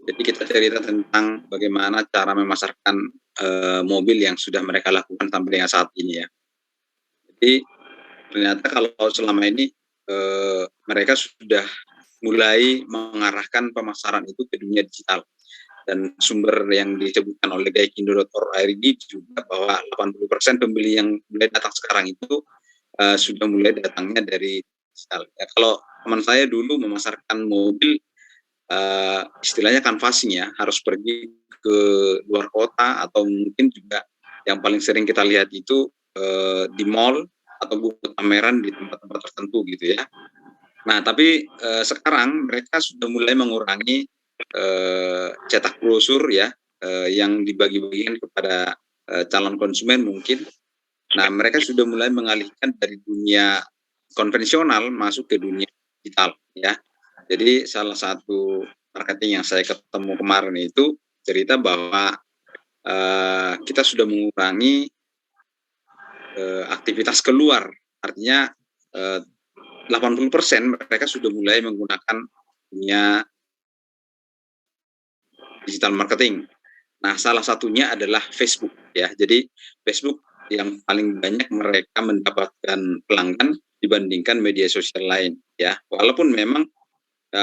Jadi kita cerita tentang bagaimana cara memasarkan mobil yang sudah mereka lakukan sampai dengan saat ini ya. Jadi ternyata kalau selama ini mereka sudah mulai mengarahkan pemasaran itu ke dunia digital. Dan sumber yang disebutkan oleh gaikindo.org ini juga bahwa 80% pembeli yang mulai datang sekarang itu sudah mulai datangnya dari digital. Ya, kalau teman saya dulu memasarkan mobil, istilahnya canvassing ya, harus pergi ke luar kota atau mungkin juga yang paling sering kita lihat itu di mall atau buku pameran di tempat-tempat tertentu gitu ya. Nah, tapi sekarang mereka sudah mulai mengurangi cetak brosur ya, yang dibagi-bagikan kepada calon konsumen mungkin. Nah, mereka sudah mulai mengalihkan dari dunia konvensional masuk ke dunia digital ya. Jadi salah satu marketing yang saya ketemu kemarin itu cerita bahwa kita sudah mengurangi aktivitas keluar, artinya 80% mereka sudah mulai menggunakan dunia digital marketing. Nah, salah satunya adalah Facebook ya. Jadi Facebook yang paling banyak mereka mendapatkan pelanggan dibandingkan media sosial lain ya. Walaupun memang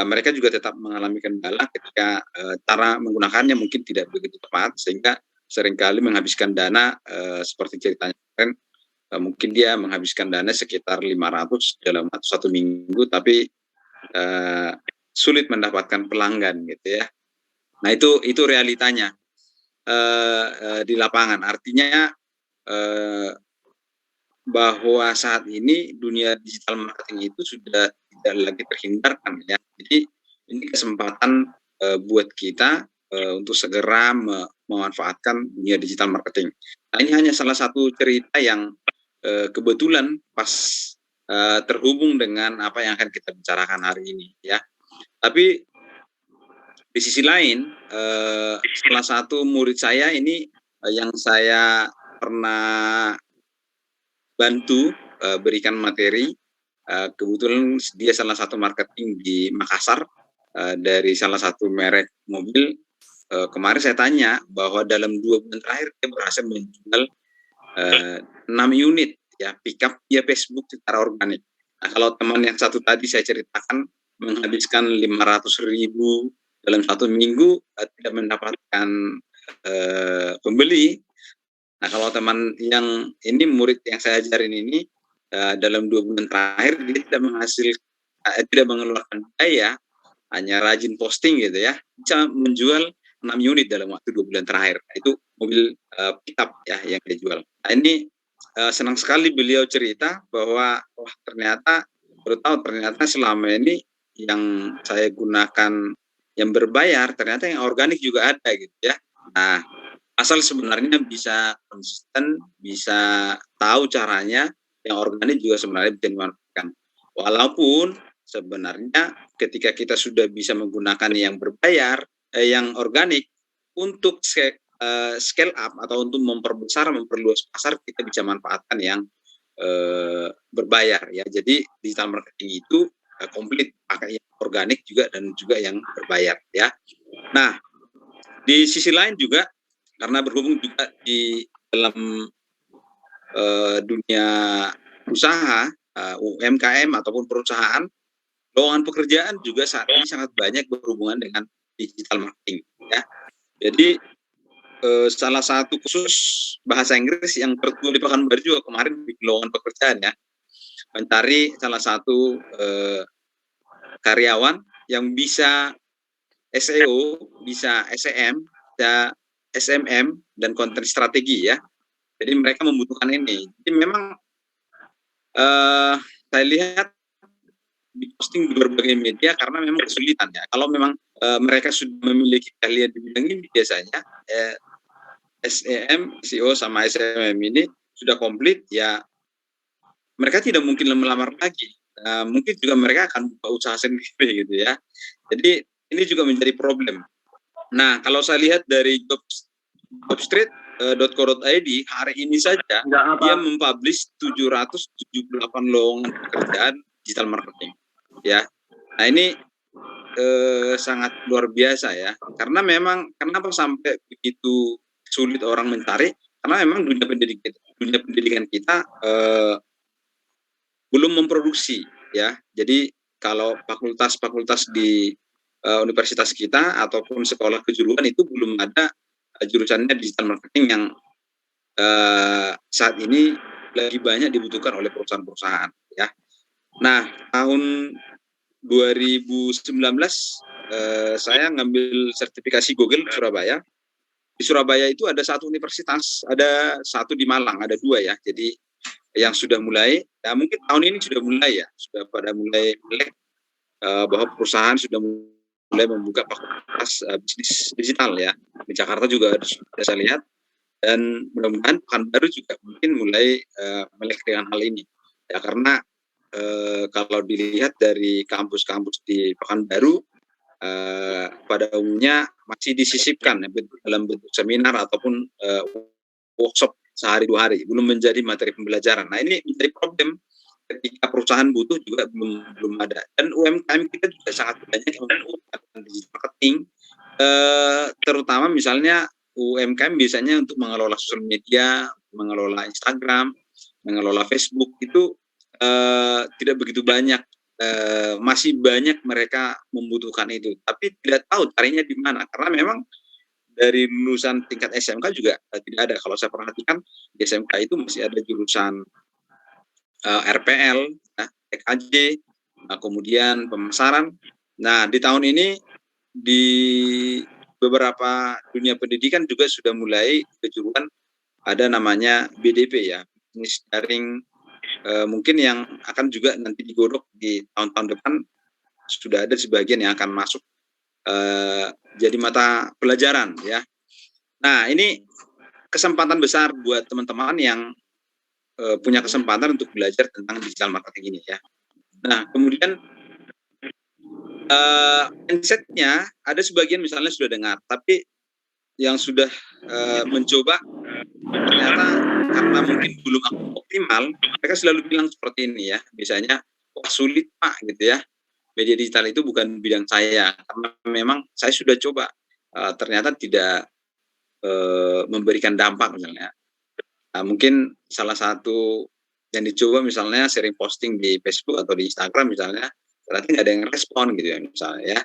mereka juga tetap mengalami kendala ketika cara menggunakannya mungkin tidak begitu tepat sehingga seringkali menghabiskan dana seperti ceritanya kemarin, mungkin dia menghabiskan dana sekitar 500 dalam satu minggu tapi sulit mendapatkan pelanggan gitu ya. Nah itu realitanya di lapangan. Artinya bahwa saat ini dunia digital marketing itu sudah tidak lagi terhindarkan ya. Jadi ini kesempatan buat kita untuk segera memanfaatkan dunia digital marketing. Nah, ini hanya salah satu cerita yang kebetulan pas terhubung dengan apa yang akan kita bicarakan hari ini ya. Tapi di sisi lain salah satu murid saya ini yang saya pernah bantu berikan materi, kebetulan dia salah satu marketing di Makassar dari salah satu merek mobil. Kemarin saya tanya bahwa dalam 2 bulan terakhir dia berhasil menjual 6 unit ya pickup via Facebook secara organik. Nah, kalau teman yang satu tadi saya ceritakan menghabiskan 500.000 dalam 1 minggu tidak mendapatkan pembeli. Nah, kalau teman yang ini murid yang saya ajarin ini dalam 2 bulan terakhir dia tidak mengeluarkan biaya, hanya rajin posting gitu ya, bisa menjual 6 unit dalam waktu 2 bulan terakhir. Nah, itu mobil pickup ya yang dia jual. Nah, ini senang sekali beliau cerita bahwa wah ternyata baru tahu ternyata selama ini yang saya gunakan yang berbayar ternyata yang organik juga ada gitu ya. Nah, asal sebenarnya bisa konsisten, bisa tahu caranya, yang organik juga sebenarnya bisa dimanfaatkan. Walaupun sebenarnya ketika kita sudah bisa menggunakan yang berbayar, yang organik untuk scale up atau untuk memperbesar, memperluas pasar, kita bisa manfaatkan yang berbayar ya. Jadi digital marketing itu komplit pakai yang organik juga dan juga yang berbayar ya. Nah, di sisi lain juga karena berhubung juga di dalam dunia usaha, UMKM ataupun perusahaan, lowongan pekerjaan juga saat ini sangat banyak berhubungan dengan digital marketing ya. Jadi salah satu khusus bahasa Inggris yang tertua di Pekanbaru juga kemarin di lowongan pekerjaan ya, mencari salah satu karyawan yang bisa SEO, bisa SEM, bisa SMM dan konten strategi ya. Jadi mereka membutuhkan ini. Jadi memang saya lihat diposting di berbagai media karena memang kesulitan ya. Kalau memang mereka sudah memiliki keahlian di bidang ini biasanya SEM, SEO sama SMM ini sudah komplit ya, mereka tidak mungkin melamar lagi. Mungkin juga mereka akan buka usaha sendiri gitu ya. Jadi ini juga menjadi problem. Nah, kalau saya lihat dari jobstreet.co.id hari ini saja dia mempublish 778 lowongan pekerjaan digital marketing. Ya. Nah, ini sangat luar biasa ya. Karena memang kenapa sampai begitu sulit orang mencari, karena memang dunia pendidikan kita belum memproduksi ya. Jadi kalau fakultas-fakultas di universitas kita ataupun sekolah kejuruan itu belum ada jurusannya digital marketing yang saat ini lagi banyak dibutuhkan oleh perusahaan-perusahaan ya. Nah, tahun 2019 saya ngambil sertifikasi Google Surabaya. Di Surabaya itu ada satu universitas, ada satu di Malang, ada dua ya. Jadi yang sudah mulai, ya mungkin tahun ini sudah mulai ya, sudah pada mulai melek bahwa perusahaan sudah mulai membuka fakultas bisnis digital ya. Di Jakarta juga sudah saya lihat, dan mudah-mudahan Pekanbaru juga mungkin mulai melek dengan hal ini. Ya karena kalau dilihat dari kampus-kampus di Pekanbaru, pada umumnya masih disisipkan ya, dalam bentuk seminar ataupun workshop sehari 2 hari, belum menjadi materi pembelajaran. Nah ini menjadi problem ketika perusahaan butuh juga belum ada. Dan UMKM kita juga sangat banyak yang membutuhkan digital marketing, terutama misalnya UMKM biasanya untuk mengelola sosial media, mengelola Instagram, mengelola Facebook itu tidak begitu banyak, masih banyak mereka membutuhkan itu, tapi tidak tahu carinya di mana. Karena memang dari lulusan tingkat SMK juga tidak ada. Kalau saya perhatikan di SMK itu masih ada jurusan RPL, ya, TKJ, kemudian pemasaran. Nah, di tahun ini di beberapa dunia pendidikan juga sudah mulai kejuruan ada namanya BDP ya, bisnis daring, mungkin yang akan juga nanti digodok di tahun-tahun depan, sudah ada sebagian yang akan masuk jadi mata pelajaran ya. Nah, ini kesempatan besar buat teman-teman yang punya kesempatan untuk belajar tentang digital marketing ini ya. Nah, kemudian mindset-nya ada sebagian misalnya sudah dengar, tapi yang sudah mencoba ternyata karena mungkin belum optimal, mereka selalu bilang seperti ini ya, biasanya wah sulit Pak gitu ya, media digital itu bukan bidang saya, karena memang saya sudah coba, ternyata tidak memberikan dampak misalnya. Nah, mungkin salah satu yang dicoba misalnya sharing posting di Facebook atau di Instagram misalnya, berarti nggak ada yang respon gitu ya misalnya ya.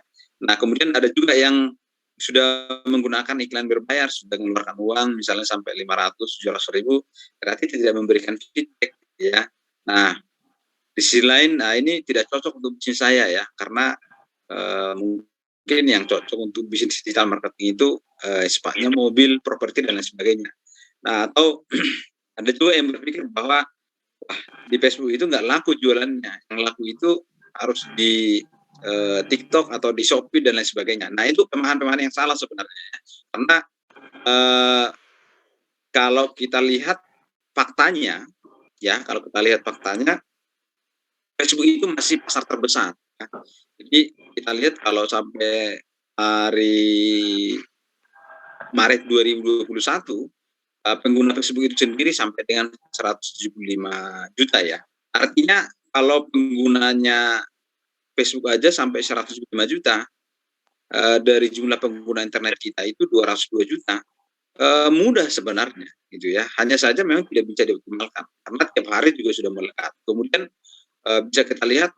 Nah kemudian ada juga yang sudah menggunakan iklan berbayar, sudah mengeluarkan uang misalnya sampai 500-700 ribu, berarti tidak memberikan feedback ya. Nah di sisi lain, nah ini tidak cocok untuk bisnis saya ya, karena mungkin yang cocok untuk bisnis digital marketing itu sifatnya mobil, properti dan lain sebagainya. Nah atau ada juga yang berpikir bahwa wah, di Facebook itu nggak laku jualannya, yang laku itu harus di TikTok atau di Shopee dan lain sebagainya. Nah itu pemahaman yang salah sebenarnya, karena kalau kita lihat faktanya, ya kalau kita lihat faktanya, Facebook itu masih pasar terbesar. Ya. Jadi kita lihat kalau sampai hari Maret 2021 pengguna Facebook itu sendiri sampai dengan 175 juta ya. Artinya kalau penggunanya Facebook aja sampai 175 juta, dari jumlah pengguna internet kita itu 202 juta, mudah sebenarnya gitu ya. Hanya saja memang tidak bisa dioptimalkan karena tiap hari juga sudah melekat. Kemudian bisa kita lihat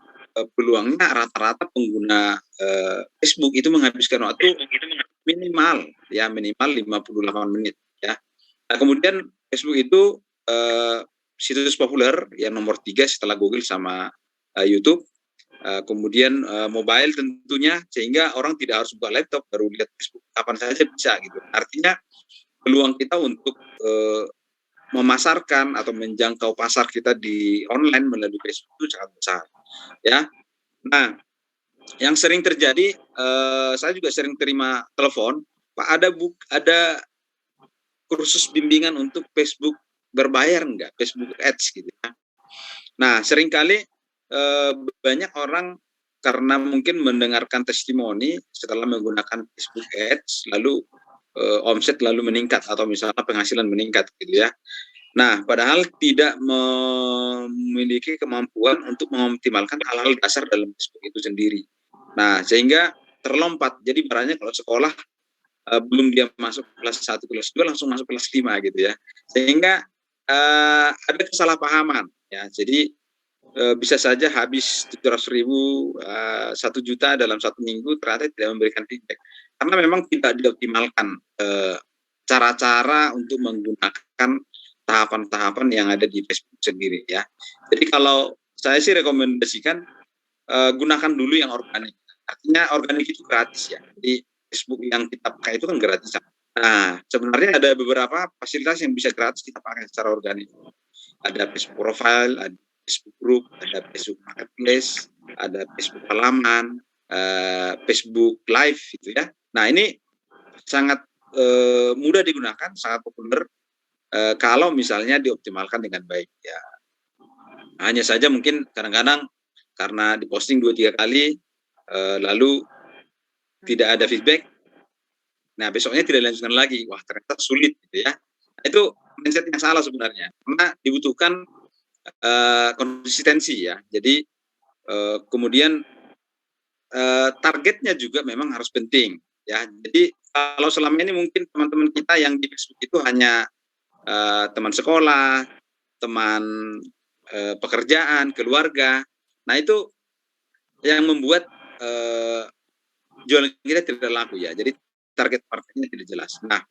peluangnya rata-rata pengguna Facebook itu menghabiskan waktu minimal 58 menit ya. Nah, kemudian Facebook itu situs populer yang nomor 3 setelah Google sama YouTube. Kemudian mobile tentunya, sehingga orang tidak harus buka laptop baru lihat Facebook, kapan saja bisa gitu. Artinya peluang kita untuk memasarkan atau menjangkau pasar kita di online melalui Facebook itu sangat besar ya. Nah yang sering terjadi, saya juga sering terima telepon, Pak ada kursus bimbingan untuk Facebook berbayar enggak, Facebook Ads gitu ya. Nah seringkali banyak orang karena mungkin mendengarkan testimoni setelah menggunakan Facebook Ads, lalu omset lalu meningkat atau misalnya penghasilan meningkat gitu ya. Nah, padahal tidak memiliki kemampuan untuk mengoptimalkan hal-hal dasar dalam Facebook itu sendiri. Nah, sehingga terlompat. Jadi barangnya kalau sekolah belum dia masuk kelas 1, kelas 2 langsung masuk kelas 5 gitu ya. Sehingga ada kesalahpahaman ya. Jadi bisa saja habis 700.000, 1 juta dalam 1 minggu ternyata tidak memberikan feedback. Karena memang tidak dioptimalkan cara-cara untuk menggunakan tahapan-tahapan yang ada di Facebook sendiri ya. Jadi kalau saya sih rekomendasikan gunakan dulu yang organik. Artinya organik itu gratis ya. Jadi Facebook yang kita pakai itu kan gratis. Nah, sebenarnya ada beberapa fasilitas yang bisa gratis kita pakai secara organik. Ada Facebook Profile, ada Facebook Group, ada Facebook Marketplace, ada Facebook Halaman, Facebook Live gitu ya. Nah, ini sangat mudah digunakan, sangat populer kalau misalnya dioptimalkan dengan baik ya. Hanya saja mungkin kadang-kadang karena diposting 2-3 kali lalu tidak ada feedback, nah besoknya tidak dilanjutkan lagi, wah ternyata sulit gitu ya. Nah, itu mindset yang salah sebenarnya, karena dibutuhkan konsistensi ya. Jadi kemudian targetnya juga memang harus penting ya. Jadi kalau selama ini mungkin teman-teman kita yang di Facebook itu hanya teman sekolah, teman pekerjaan, keluarga. Nah itu yang membuat jualan kita tidak laku ya. Jadi target marketnya tidak jelas. Nah,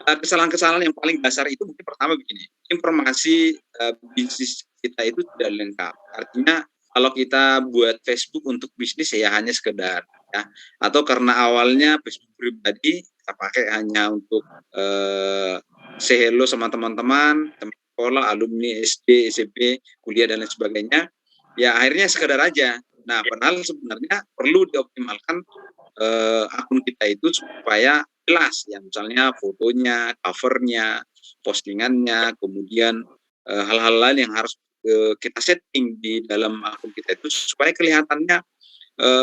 kesalahan-kesalahan yang paling dasar itu mungkin pertama begini, informasi bisnis kita itu tidak lengkap. Artinya kalau kita buat Facebook untuk bisnis ya hanya sekedar ya, atau karena awalnya Facebook pribadi kita pakai hanya untuk say hello sama teman-teman, teman sekolah, alumni SD, SMP, kuliah dan lain sebagainya. Ya akhirnya sekedar aja. Nah, padahal sebenarnya perlu dioptimalkan akun kita itu supaya jelas ya, misalnya fotonya, covernya, postingannya, kemudian hal-hal lain yang harus kita setting di dalam akun kita itu supaya kelihatannya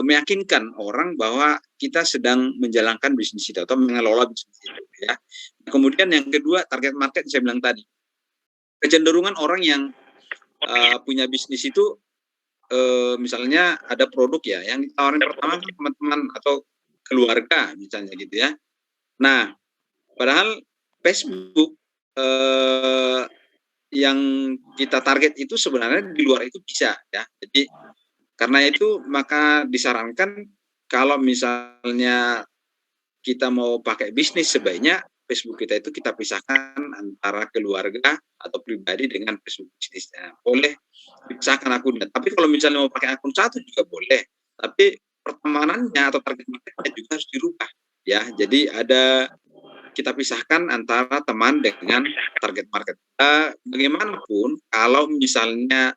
meyakinkan orang bahwa kita sedang menjalankan bisnis itu atau mengelola bisnis itu ya. Kemudian yang kedua target market saya bilang tadi, kecenderungan orang yang punya bisnis itu misalnya ada produk ya yang ditawarin pertama kan teman-teman atau keluarga misalnya gitu ya. Nah, padahal Facebook yang kita target itu sebenarnya di luar itu bisa ya. Jadi karena itu maka disarankan kalau misalnya kita mau pakai bisnis sebaiknya Facebook kita itu kita pisahkan antara keluarga atau pribadi dengan Facebook bisnisnya. Boleh dipisahkan akunnya. Tapi kalau misalnya mau pakai akun satu juga boleh. Tapi pertemanannya atau target marketnya juga harus dirubah. Ya, jadi ada kita pisahkan antara teman dengan target market. Bagaimanapun kalau misalnya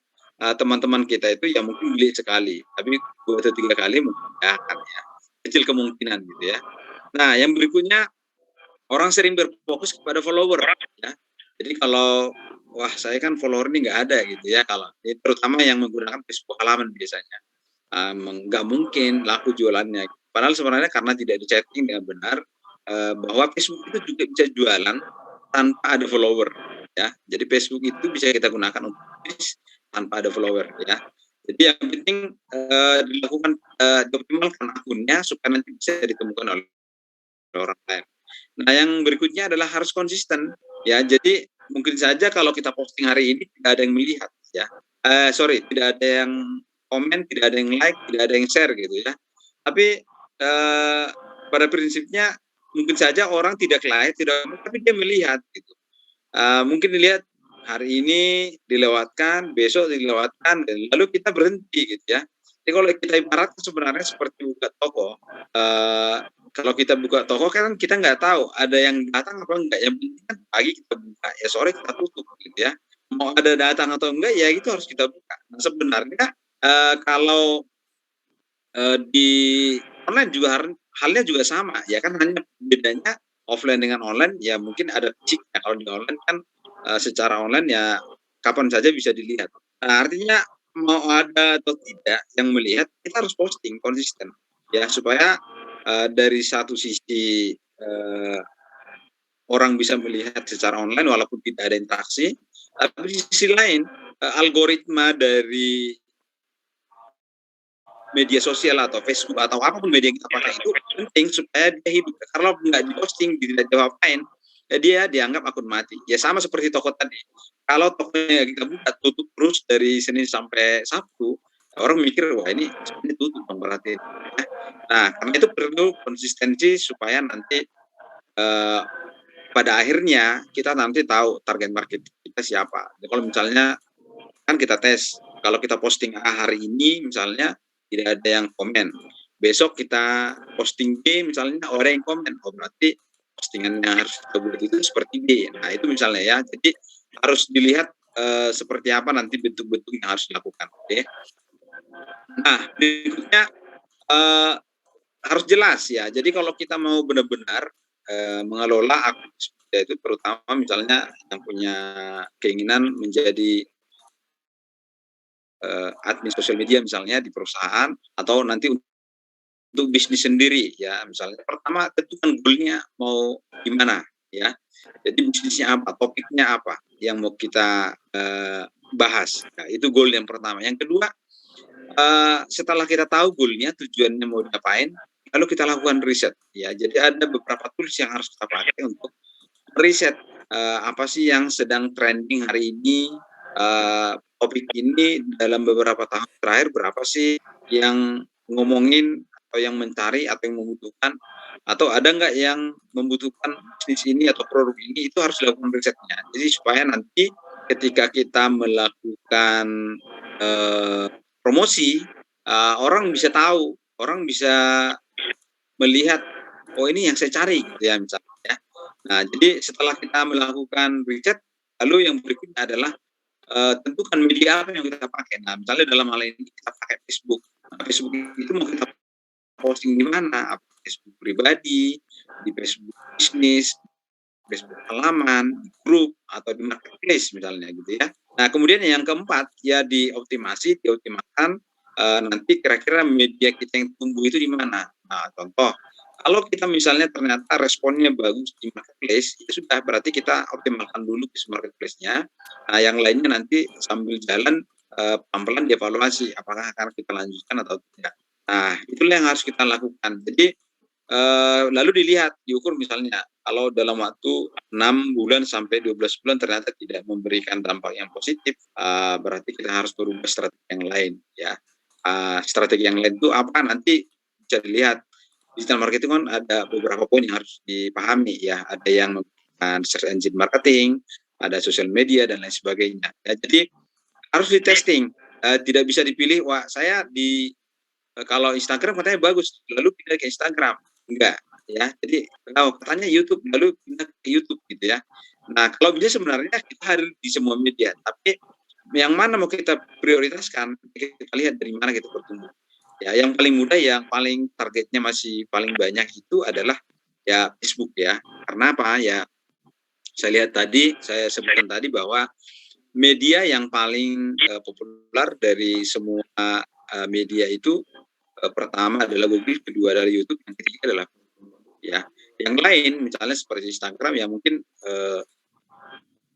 teman-teman kita itu ya mungkin beli sekali, tapi 2 atau 3 kali mungkin ya kan ya. Kecil kemungkinan gitu ya. Nah, yang berikutnya orang sering berfokus kepada follower ya. Jadi kalau wah saya kan follower ini nggak ada gitu ya kalau terutama yang menggunakan Facebook halaman biasanya nggak mungkin laku jualannya. Padahal sebenarnya karena tidak di-setting dengan benar bahwa Facebook itu juga bisa jualan tanpa ada follower ya. Jadi Facebook itu bisa kita gunakan untuk bisnis tanpa ada follower ya. Jadi yang penting dilakukan dioptimalkan akunnya supaya nanti bisa ditemukan oleh orang lain. Nah, yang berikutnya adalah harus konsisten ya. Jadi mungkin saja kalau kita posting hari ini tidak ada yang melihat ya. Sorry, tidak ada yang komen, tidak ada yang like, tidak ada yang share gitu ya. Tapi pada prinsipnya mungkin saja orang tidak like, tidak, tapi dia melihat gitu. Mungkin dilihat hari ini dilewatkan, besok dilewatkan, dan lalu kita berhenti gitu ya. Jadi kalau kita ibaratkan sebenarnya seperti buka toko, kalau kita buka toko kan kita nggak tahu ada yang datang apa enggak. Yang penting kan pagi kita buka, ya sore kita tutup gitu ya. Mau ada datang atau enggak ya itu harus kita buka. Nah, sebenarnya kalau di online juga halnya juga sama ya kan, hanya bedanya offline dengan online ya mungkin ada fisiknya. Kalau di online kan secara online ya kapan saja bisa dilihat. Nah, artinya mau ada atau tidak yang melihat kita harus posting konsisten ya supaya dari satu sisi orang bisa melihat secara online walaupun tidak ada interaksi, tapi di sisi lain algoritma dari media sosial atau Facebook atau apapun media yang kita pakai itu penting supaya dia hidup. Kalau nggak diposting, tidak diapa-apain, ya dia dianggap akun mati. Ya sama seperti toko tadi. Kalau tokonya kita buka tutup terus dari Senin sampai Sabtu, orang mikir wah ini tutup dong berarti. Nah, karena itu perlu konsistensi supaya nanti pada akhirnya kita nanti tahu target market kita siapa. Jadi kalau misalnya kan kita tes, kalau kita posting A hari ini misalnya tidak ada yang komen, besok kita posting B misalnya orang yang komen, oh berarti postingan yang harus kita buat itu seperti B. Nah itu misalnya ya, jadi harus dilihat seperti apa nanti bentuk-bentuk yang harus dilakukan. Oke. Nah berikutnya harus jelas ya. Jadi kalau kita mau benar-benar mengelola akun itu, terutama misalnya yang punya keinginan menjadi admin sosial media misalnya di perusahaan atau nanti untuk bisnis sendiri ya, misalnya pertama tentukan goal-nya mau gimana ya. Jadi bisnisnya apa, topiknya apa yang mau kita bahas. Nah, itu goal yang pertama. Yang kedua, setelah kita tahu goal-nya, tujuannya mau diapain, lalu kita lakukan riset ya. Jadi ada beberapa tools yang harus kita pakai untuk riset apa sih yang sedang trending hari ini, topik ini dalam beberapa tahun terakhir berapa sih yang ngomongin atau yang mencari atau yang membutuhkan, atau ada nggak yang membutuhkan bisnis ini atau produk ini, itu harus dilakukan risetnya. Jadi supaya nanti ketika kita melakukan promosi, orang bisa tahu, orang bisa melihat, oh ini yang saya cari gitu ya misalnya ya. Nah, jadi setelah kita melakukan riset, lalu yang berikutnya adalah tentukan media apa yang kita pakai. Nah, misalnya dalam hal ini kita pakai Facebook. Nah, Facebook itu mau kita posting di mana? Apa Facebook pribadi, di Facebook bisnis, Facebook halaman, di grup, atau di marketplace misalnya gitu ya. Nah, kemudian yang keempat ya dioptimalkan nanti kira-kira media kita yang tumbuh itu di mana. Nah, contoh kalau kita misalnya ternyata responnya bagus di marketplace, itu sudah berarti kita optimalkan dulu di marketplace-nya. Nah, yang lainnya nanti sambil jalan pelan-pelan dievaluasi apakah akan kita lanjutkan atau tidak. Nah, itulah yang harus kita lakukan. Jadi lalu dilihat, diukur misalnya kalau dalam waktu 6 bulan sampai 12 bulan ternyata tidak memberikan dampak yang positif, berarti kita harus berubah strategi yang lain ya. Strategi yang lain itu apa nanti bisa dilihat. Digital marketing kan ada beberapa poin yang harus dipahami ya. Ada yang menggunakan search engine marketing, ada sosial media dan lain sebagainya. Ya, jadi harus di testing. Tidak bisa dipilih, wah saya kalau Instagram katanya bagus, lalu pindah ke Instagram. Enggak ya. Jadi kalau katanya YouTube, lalu pindah ke YouTube gitu ya. Nah, kalau bisa sebenarnya kita hadir di semua media, tapi yang mana mau kita prioritaskan, kita lihat dari mana kita bertumbuh. Ya, yang paling mudah, yang paling targetnya masih paling banyak itu adalah ya Facebook ya. Karena apa? Ya saya sebutkan tadi bahwa media yang paling populer dari semua media itu pertama adalah Google, kedua adalah YouTube, yang ketiga adalah ya. Yang lain misalnya seperti Instagram yang mungkin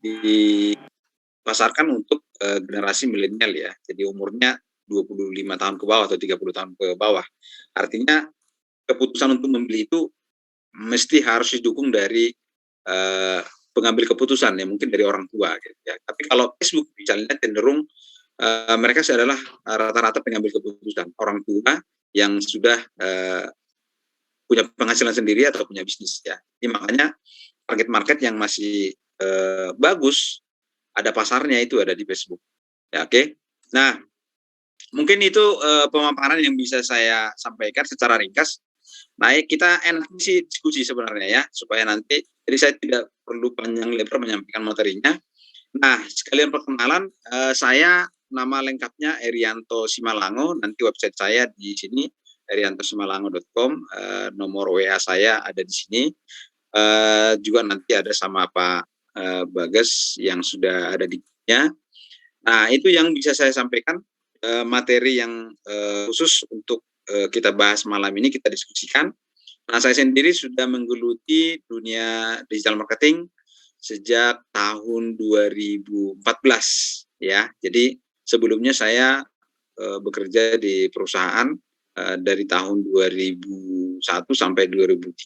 dipasarkan untuk generasi milenial ya. Jadi umurnya 25 tahun ke bawah atau 30 tahun ke bawah. Artinya keputusan untuk membeli itu mesti harus didukung dari pengambil keputusan ya, mungkin dari orang tua gitu ya. Tapi kalau Facebook misalnya cenderung mereka adalah rata-rata pengambil keputusan orang tua yang sudah punya penghasilan sendiri atau punya bisnis ya. Jadi makanya target market yang masih bagus, ada pasarnya itu ada di Facebook. Ya, oke. Nah, mungkin itu pemaparan yang bisa saya sampaikan secara ringkas. Nah, kita enak sih diskusi sebenarnya ya, supaya nanti jadi saya tidak perlu panjang lebar menyampaikan materinya. Nah, sekalian perkenalan, saya nama lengkapnya Erianto Simalango, nanti website saya di sini eriantosimalango.com, nomor WA saya ada di sini. Juga nanti ada sama Pak Bagas yang sudah ada di nya. Nah, itu yang bisa saya sampaikan, materi yang khusus untuk kita bahas malam ini, kita diskusikan. Nah, saya sendiri sudah menggeluti dunia digital marketing sejak tahun 2014 ya. Jadi sebelumnya saya bekerja di perusahaan dari tahun 2001 sampai 2014,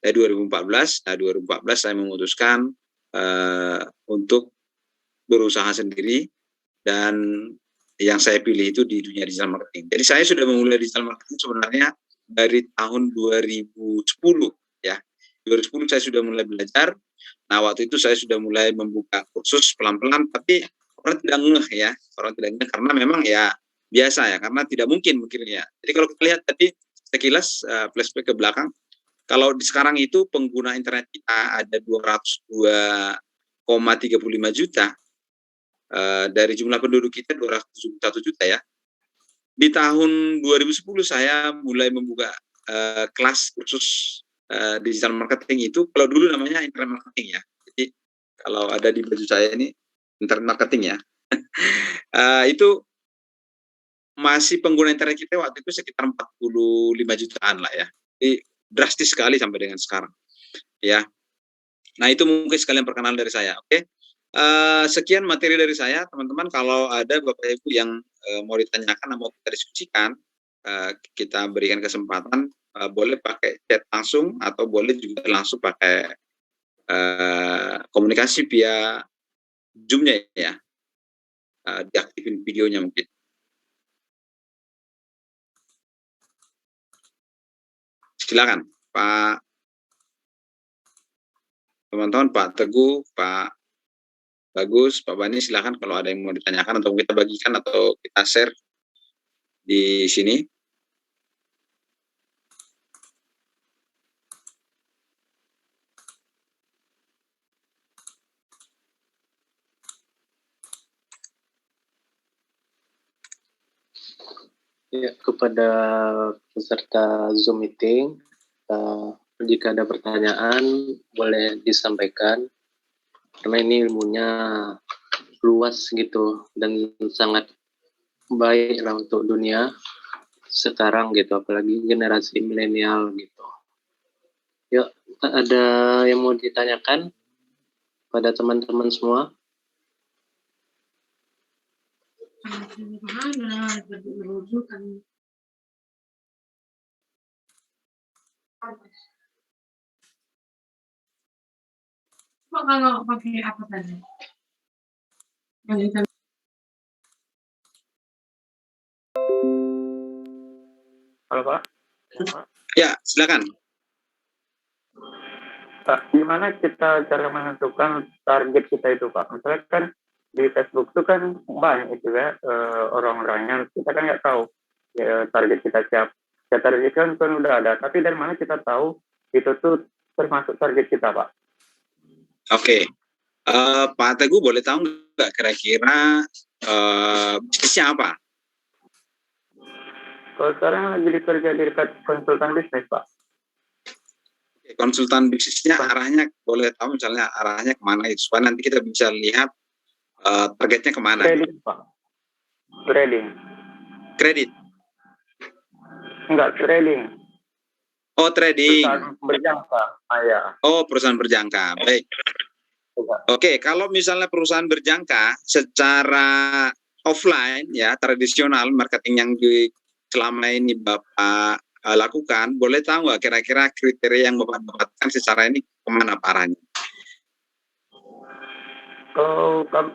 2014. Nah, 2014 saya memutuskan untuk berusaha sendiri, dan yang saya pilih itu di dunia digital marketing. Jadi saya sudah memulai digital marketing sebenarnya dari tahun 2010 ya. 2010 saya sudah mulai belajar. Nah, waktu itu saya sudah mulai membuka kursus pelan-pelan, tapi orang tidak ngeh ya, orang tidak ngeh karena memang ya biasa ya, karena tidak mungkin mikirnya. Jadi kalau kita lihat tadi sekilas flashback ke belakang, kalau di sekarang itu pengguna internet kita ada 202,35 juta, dari jumlah penduduk kita 271 juta ya. Di tahun 2010 saya mulai membuka kelas kursus digital marketing itu, kalau dulu namanya internet marketing ya. Jadi kalau ada di baju saya ini internet marketing ya. Itu masih pengguna internet kita waktu itu sekitar 45 jutaan lah ya. Jadi drastis sekali sampai dengan sekarang ya. Nah, itu mungkin sekalian perkenalan dari saya. Oke. Sekian materi dari saya, teman-teman. Kalau ada Bapak Ibu yang mau ditanyakan, mau kita diskusikan, kita berikan kesempatan, boleh pakai chat langsung atau boleh juga langsung pakai komunikasi via Zoom-nya ya. Diaktifin videonya mungkin. Silakan, Pak. Teman-teman, Pak Teguh, Pak Bagus, Pak Bani, silakan kalau ada yang mau ditanyakan atau kita bagikan atau kita share di sini. Ya, kepada peserta Zoom meeting, jika ada pertanyaan boleh disampaikan, karena ini ilmunya luas gitu dan sangat baik lah untuk dunia sekarang gitu, apalagi generasi milenial gitu. Yuk, ada yang mau ditanyakan pada teman-teman semua? Kok kalau pakai apa tadi? Halo Pak. Ya, silakan. Pak, gimana kita cara menentukan target kita itu Pak? Misalnya kan di Facebook itu kan banyak itu ya orang-orangnya, kita kan nggak tahu ya, target kita siapa. Ya, target kan udah ada, tapi dari mana kita tahu itu tuh termasuk target kita Pak? Oke. Pak Teguh boleh tahu nggak kira-kira bisnisnya apa? Kalau sekarang lagi kerja di dekat konsultan bisnis Pak. Konsultan bisnisnya arahnya boleh tahu misalnya arahnya kemana itu, supaya nanti kita bisa lihat targetnya kemana. Trading Pak. Trading. Kredit? Enggak, trading. Oh, trading. Perusahaan berjangka. Ya. Oh, perusahaan berjangka. Baik. Oke, kalau misalnya perusahaan berjangka secara offline ya, tradisional marketing yang selama ini Bapak lakukan, boleh tahu nggak kira-kira kriteria yang Bapak dapatkan secara ini kemana Pak arahnya?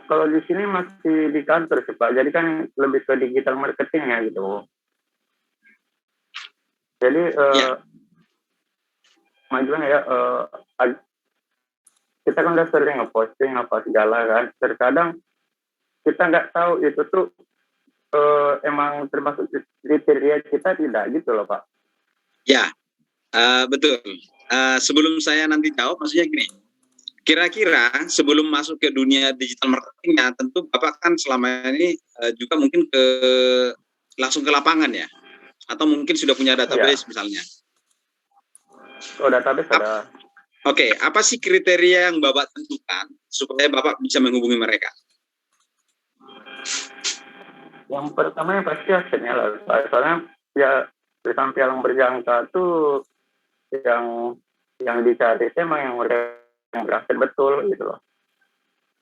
Kalau di sini masih di kantor sih Pak, jadi kan lebih ke digital marketing ya gitu. Jadi gimana ya, kita kan udah sering ngeposting apa segala kan, terkadang kita nggak tahu itu tuh emang termasuk kriteria kita tidak gitu loh Pak. Ya, betul. Sebelum saya nanti jawab, maksudnya gini, kira-kira sebelum masuk ke dunia digital marketingnya, tentu Bapak kan selama ini juga mungkin langsung ke lapangan ya, atau mungkin sudah punya database misalnya. Oh, database ada. Oke, apa sih kriteria yang Bapak tentukan supaya Bapak bisa menghubungi mereka? Yang pertama yang pasti asetnya lah, soalnya ya di samping yang berjangka tuh yang dicari itu emang yang beraset betul gitu loh.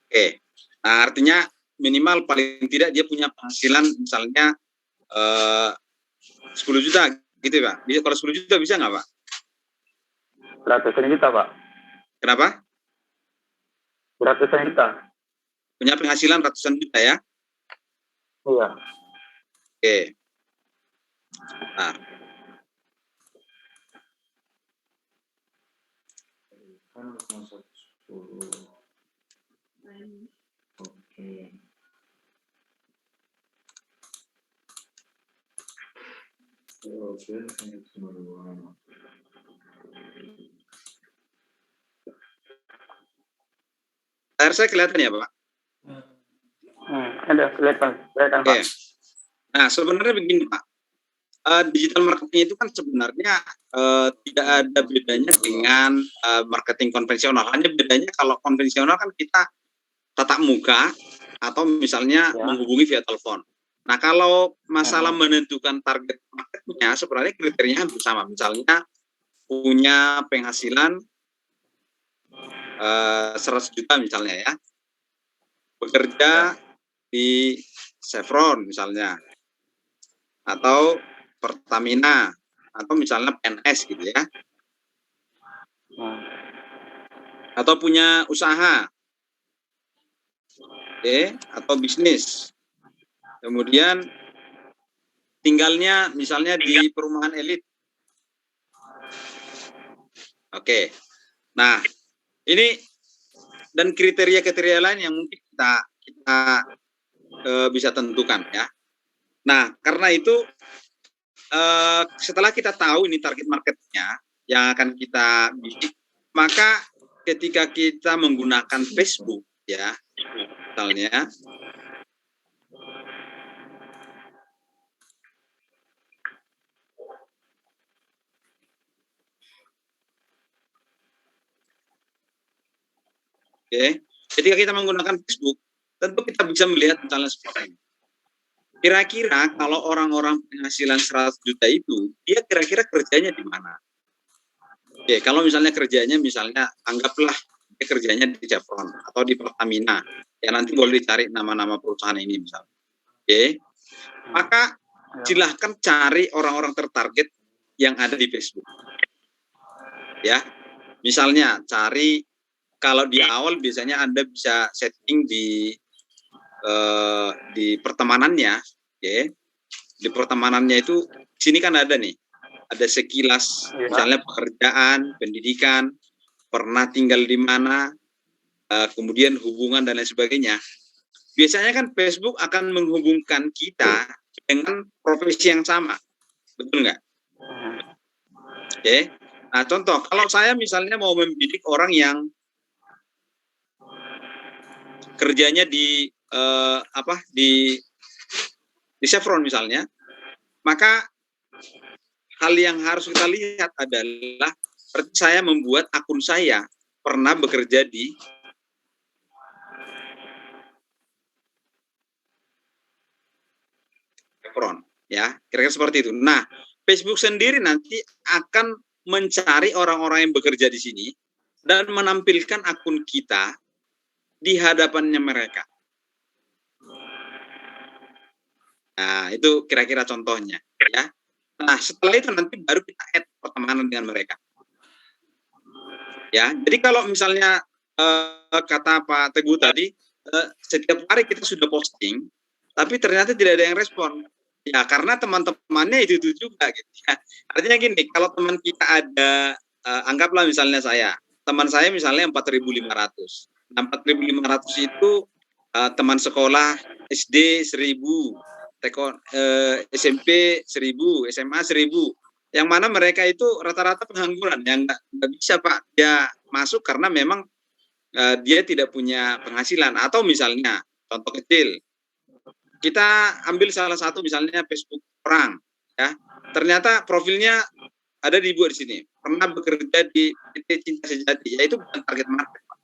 Oke, nah artinya minimal paling tidak dia punya penghasilan misalnya 10 juta gitu Pak. Bisa, kalau 10 juta bisa nggak Pak? Ratusan juta Pak. Kenapa? Ratusan juta. Punya penghasilan ratusan juta ya? Iya. Oke. Nah, Oke. layar saya kelihatan ya Pak? Ada kelihatan Oke. Pak. Nah, sebenarnya begini Pak. Digital marketing itu kan sebenarnya tidak ada bedanya dengan marketing konvensional. Hanya bedanya kalau konvensional kan kita tatap muka atau misalnya menghubungi via telepon. Nah, kalau masalah menentukan target marketnya sebenarnya kriterianya hampir sama. Misalnya punya penghasilan 100 juta misalnya ya, bekerja di Chevron misalnya, atau Pertamina, atau misalnya PNS gitu ya, atau punya usaha, atau bisnis, kemudian tinggalnya misalnya di perumahan elit. Oke, nah ini dan kriteria-kriteria lain yang mungkin kita bisa tentukan ya. Nah, karena itu setelah kita tahu ini target marketnya yang akan kita bidik, maka ketika kita menggunakan Facebook ya, misalnya ketika kita menggunakan Facebook, tentu kita bisa melihat misalnya seperti ini. Kira-kira kalau orang-orang penghasilan 100 juta itu, dia kira-kira kerjanya di mana? Kalau misalnya kerjanya, misalnya anggaplah dia kerjanya di Chevron atau di Pertamina, ya nanti boleh dicari nama-nama perusahaan ini misalnya. Maka silahkan cari orang-orang tertarget yang ada di Facebook. Ya, misalnya cari, kalau di awal biasanya Anda bisa setting di pertemanannya, di pertemanannya itu di sini kan ada nih, ada sekilas, misalnya pekerjaan, pendidikan, pernah tinggal di mana, kemudian hubungan dan lain sebagainya. Biasanya kan Facebook akan menghubungkan kita dengan profesi yang sama, betul nggak? Nah contoh, kalau saya misalnya mau membidik orang yang kerjanya di di Chevron misalnya, maka hal yang harus kita lihat adalah saya membuat akun saya pernah bekerja di Chevron, ya, kira-kira seperti itu. Nah, Facebook sendiri nanti akan mencari orang-orang yang bekerja di sini dan menampilkan akun kita di hadapannya mereka. Nah, itu kira-kira contohnya, ya. Nah, setelah itu nanti baru kita add pertemanan dengan mereka. Ya, jadi kalau misalnya kata Pak Teguh tadi, setiap hari kita sudah posting, tapi ternyata tidak ada yang respon. Ya, karena teman-temannya itu juga, gitu. Ya. Artinya gini, kalau teman kita ada, anggaplah misalnya teman saya misalnya 4.500. Nah, 4.500 itu teman sekolah SD 1.000, SMP 1.000, SMA 1.000. Yang mana mereka itu rata-rata pengangguran, yang nggak bisa Pak dia masuk karena memang dia tidak punya penghasilan. Atau misalnya contoh kecil, kita ambil salah satu misalnya Facebook orang, ya ternyata profilnya ada dibuat di sini, pernah bekerja di PT Cinta Sejati, ya itu bukan target market Pak.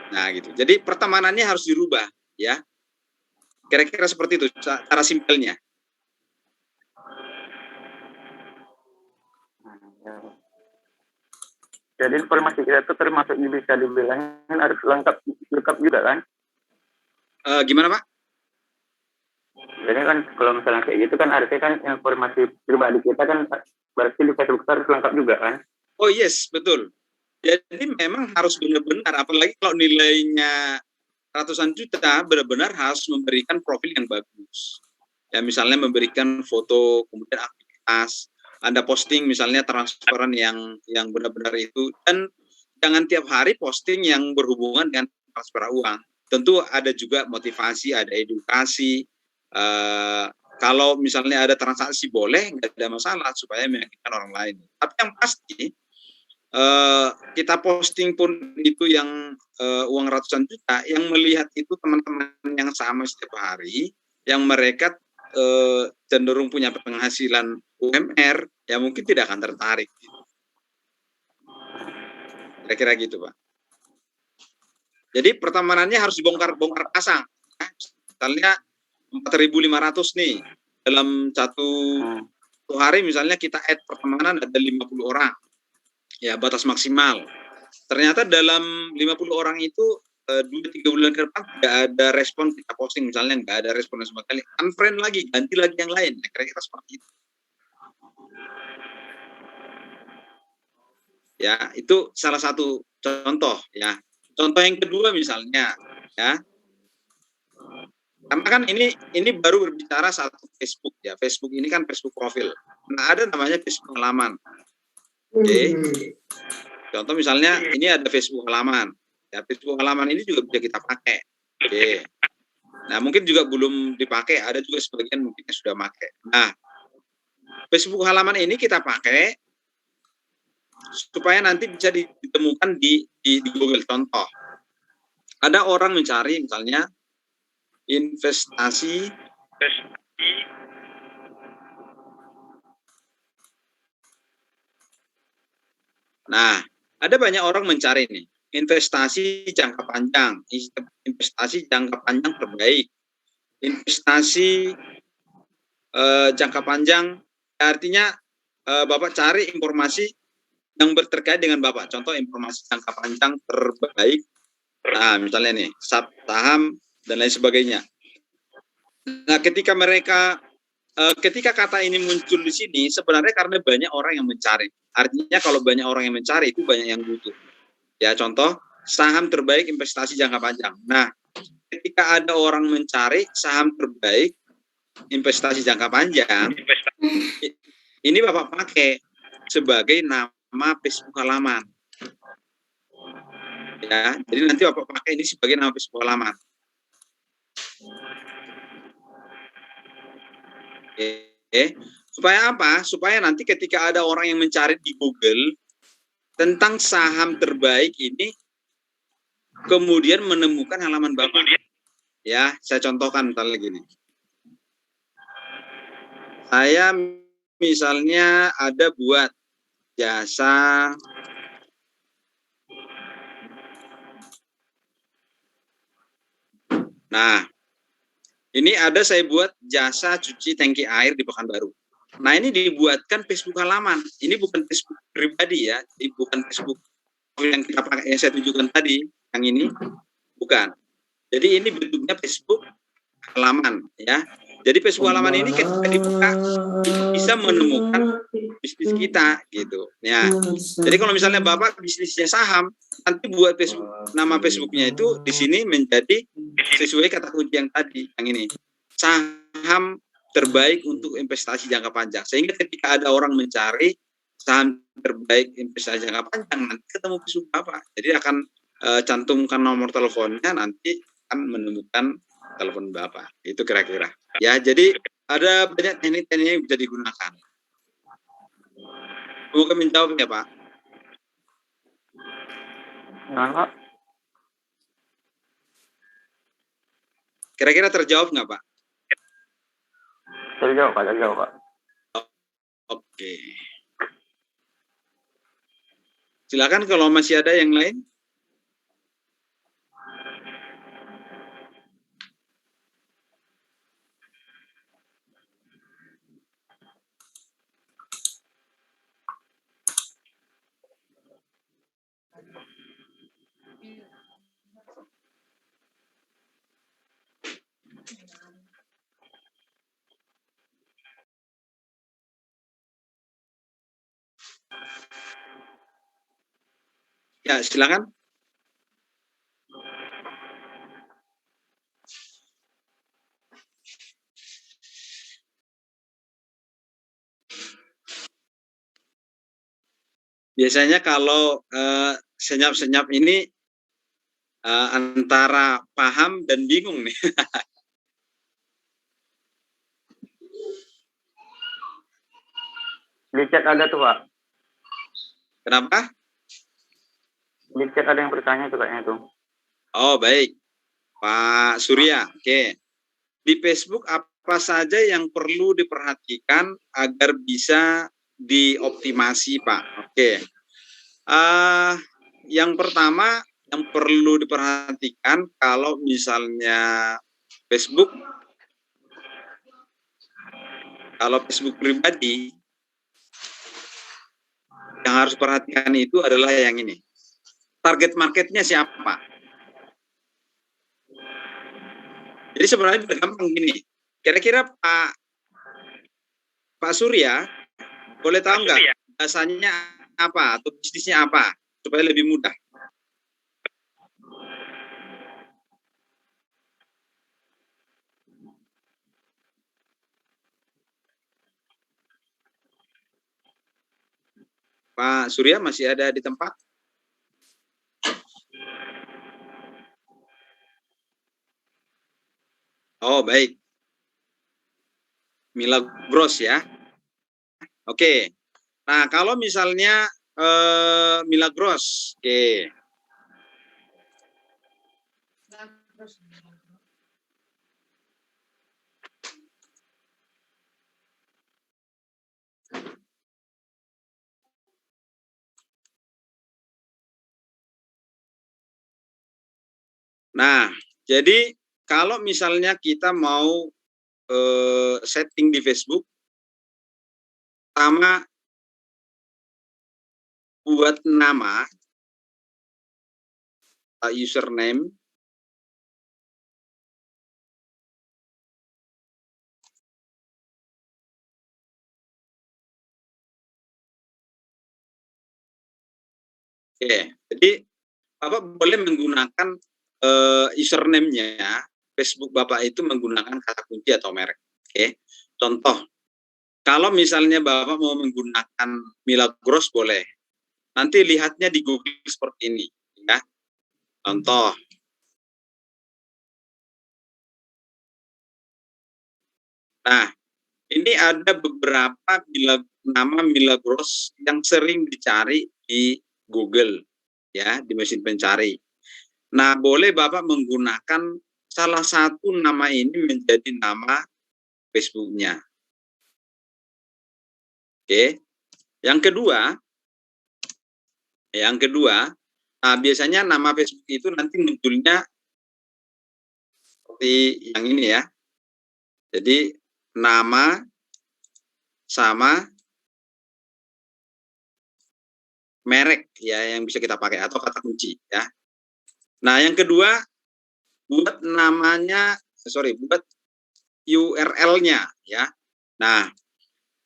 Nah gitu, jadi pertemanannya harus dirubah, ya kira-kira seperti itu cara simpelnya. Jadi informasi kita itu termasuk bisa dibilang harus lengkap juga kan? Gimana Pak? Jadi kan kalau misalnya kayak gitu kan artinya kan informasi pribadi kita kan berarti di Facebook harus lengkap juga kan? Oh yes, betul. Jadi memang harus benar-benar, apalagi kalau nilainya ratusan juta, benar-benar harus memberikan profil yang bagus. Ya misalnya memberikan foto, kemudian aktivitas, Anda posting misalnya transferan yang benar-benar itu, dan jangan tiap hari posting yang berhubungan dengan transfer uang. Tentu ada juga motivasi, ada edukasi. Kalau misalnya ada transaksi boleh, nggak ada masalah supaya meyakinkan orang lain. Tapi yang pasti kita posting pun itu yang uang ratusan juta, yang melihat itu teman-teman yang sama setiap hari, yang mereka cenderung punya penghasilan UMR, ya mungkin tidak akan tertarik. Kira-kira gitu, Pak. Jadi pertemanannya harus dibongkar pasang. Misalnya 4.500 nih, dalam satu hari misalnya kita add pertemanan ada 50 orang. Ya, batas maksimal. Ternyata dalam 50 orang itu 2-3 bulan ke depan tidak ada respon kita posting, misalnya nggak ada respon sama sekali, unfriend lagi, ganti lagi yang lain. Ya, kira-kira seperti itu. Ya, itu salah satu contoh ya. Contoh yang kedua misalnya ya. Karena kan ini baru berbicara satu Facebook ya. Facebook ini kan Facebook profil. Nah, ada namanya Facebook halaman. Oke. Contoh misalnya ini ada Facebook halaman. Ya, Facebook halaman ini juga bisa kita pakai. Oke. Nah, mungkin juga belum dipakai, ada juga sebagian mungkin sudah pakai. Nah, Facebook halaman ini kita pakai supaya nanti bisa ditemukan di Google. Contoh, ada orang mencari misalnya investasi Nah, ada banyak orang mencari nih, investasi jangka panjang, investasi jangka panjang terbaik, investasi jangka panjang, artinya Bapak cari informasi yang terkait dengan Bapak. Contoh informasi jangka panjang terbaik, nah misalnya nih, saham dan lain sebagainya. Nah, ketika kata ini muncul di sini, sebenarnya karena banyak orang yang mencari. Artinya kalau banyak orang yang mencari, itu banyak yang butuh. Ya, contoh, saham terbaik investasi jangka panjang. Nah, ketika ada orang mencari saham terbaik investasi jangka panjang, ini Bapak pakai sebagai nama Facebook halaman. Ya, jadi nanti Bapak pakai ini sebagai nama Facebook halaman. Supaya apa? Supaya nanti ketika ada orang yang mencari di Google tentang saham terbaik ini, kemudian menemukan halaman Bapak. Ya, saya contohkan misalnya gini. Saya misalnya ada buat jasa Nah, ini ada saya buat jasa cuci tangki air di Pekanbaru. Nah, ini dibuatkan Facebook halaman. Ini bukan Facebook pribadi ya, ini bukan Facebook yang kita pakai yang saya tunjukkan tadi, yang ini bukan. Jadi ini bentuknya Facebook halaman ya. Jadi Facebook halaman ini ketika dibuka itu bisa menemukan bisnis kita gitu. Ya. Jadi kalau misalnya Bapak bisnisnya saham, nanti buat Facebook, nama Facebooknya itu di sini menjadi sesuai kata kunci yang tadi, yang ini. Saham terbaik untuk investasi jangka panjang. Sehingga ketika ada orang mencari saham terbaik investasi jangka panjang, nanti ketemu Facebook Bapak. Jadi akan cantumkan nomor teleponnya, nanti akan menemukan telepon Bapak. Itu kira-kira. Ya, jadi ada banyak teknik-teknik yang bisa digunakan. Semoga menjawab ya, Pak. Nah, Kira-kira terjawab nggak, Pak? terjawab Pak. Oke. Silakan kalau masih ada yang lain. Ya, silakan. Biasanya kalau senyap-senyap ini antara paham dan bingung nih. Di chat ada tuh Pak. Kenapa? Di chat ada yang bertanya tuh kayaknya tuh. Oh, baik. Pak Surya, oke. Di Facebook apa saja yang perlu diperhatikan agar bisa dioptimasi, Pak? Oke. Yang pertama yang perlu diperhatikan kalau misalnya Facebook, kalau Facebook pribadi, yang harus perhatikan itu adalah yang ini. Target marketnya siapa? Jadi sebenarnya udah gampang gini. Kira-kira Pak Surya boleh tahu nggak jasanya apa atau bisnisnya apa supaya lebih mudah? Pak Surya masih ada di tempat? Oh, baik. Milagros ya. Oke. Nah, kalau misalnya Milagros, oke. Nah, jadi kalau misalnya kita mau setting di Facebook, pertama buat nama, username, oke. Jadi Bapak boleh menggunakan username-nya Facebook Bapak itu menggunakan kata kunci atau merek. Oke. Contoh, kalau misalnya Bapak mau menggunakan Milagros boleh. Nanti lihatnya di Google seperti ini, ya. Contoh. Nah, ini ada beberapa nama Milagros yang sering dicari di Google, ya, di mesin pencari. Nah, boleh Bapak menggunakan salah satu nama ini menjadi nama Facebook-nya. Oke. Yang kedua, nah biasanya nama Facebook itu nanti munculnya seperti yang ini ya. Jadi nama sama merek ya yang bisa kita pakai atau kata kunci ya. Nah, yang kedua buat buat URL-nya ya. Nah,